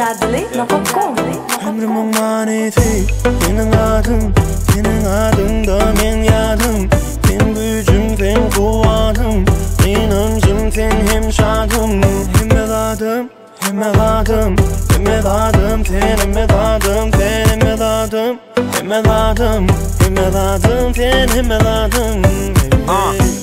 Jadli.com Ömrümün maneti senin adın da men yadım. Sen gücüm, sen kuvvatım, inancım, sen hem şadım. Hem evladım, hem evladım, hem evladım, sen hem evladım, sen hem evladım, hem evladım, hem evladım, sen hem evladım.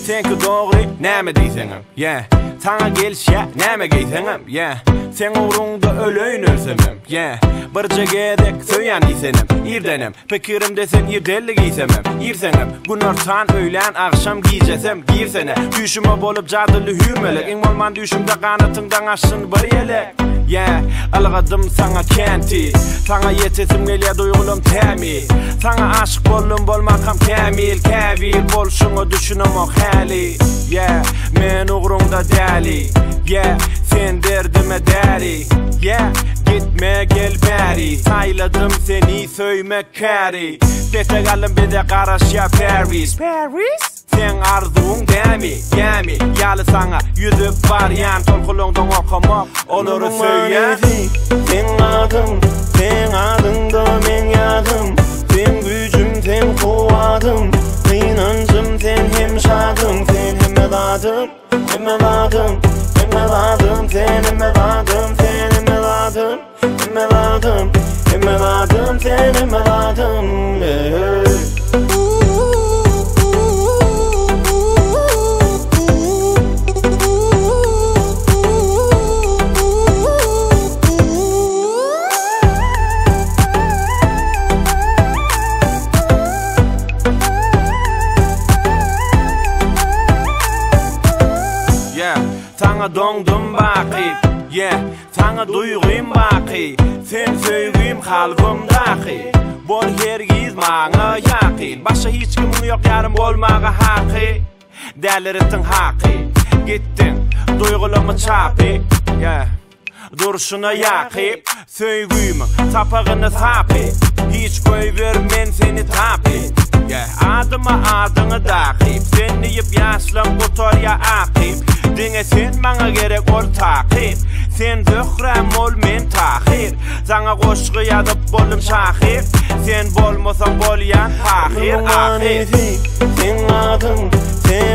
Sen ki doğru näme diýseňem, yeah. Sana gelişe näme giýseňem, yeah. Sen uğrunda öleýin ölsemem, yeah. Bir jegedek söýän diýsenem, irdenem. Pekirimde sen irdelli giýsemem, irsenem. Günörtan öýlen akşam giýjesem, giýsene. Düşüme bolup jadyly hürmelek, iň bolman düşümde ganatyňdan aşsyn bir ýelek. Yeah, algadım sana kenti. Sana yetesim gelýär duýgulum tämi. Sana aşyk boldum bolmakam kämil, kävil bolşuňy düşünemok häli. Yeah, men ugrunda däli. Yeah, sen derdime däri. Yeah, gitme gel bäri. Sayladım seni söýmek käri. Betegalim bede garaşya Paris. Paris? Sen arzuň dämi, gämi. Ýaly sana ýüzüp barýan tolkulongdan okamak, olary söýýän. Sen adın da men yadım. Sen gücüm, sen kuvvatım, inancım, sen hem şadım. Sen hem evladım, hem evladım, hem evladım, sen hem evladım, sen hem evladım, hem evladım, hem evladım, sen hem evladım. Sana dongdum baqip, yeah. Sana duýgym baqi, sen söýgüm kalbymdaky. Bol hergiz maňa ýaqin, başga hiç kim ýok ýarym bolmagy haqy. Däliritin haqy, gittin duýgulamy çapy, yeah. Durşuna ýaqyp, söýgümiň tapagyny sapy. Hiç goýber men seni tapy, yeah. Adyma adyňy daqyp, sen diýip ýaşlaň gotarýa aqyp. Diňe sen maňa gerek ol taqyp. Sen döhrem ol men tahir. Sana goşgy ýazyp boldum şahir. Sen bolmasaň bolýan ahir ahir. Sen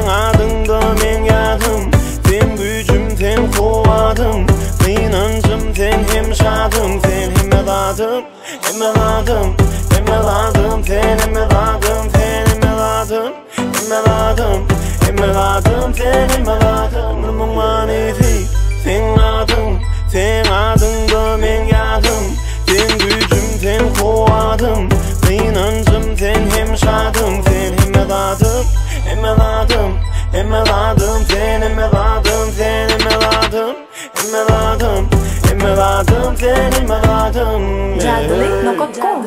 adın da men yadım. Sen gücüm, sen kuvvatım, inancım, sen hem şadım. Sen hem evladım, hem evladım, hem evladım, sen hem evladım, sen hem evladım, hem evladım, hem evladım, sen hem evladım. Ömrümün maneti sen adın da men yadım. Sen gücüm, sen kuvvatım, inancım, sen hem şadım. Sen hem evladım, hem evladım, hem evladım, sen hem evladım, sen hem evladım, hem evladım, hem evladım, sen hem evladım. Jadli.com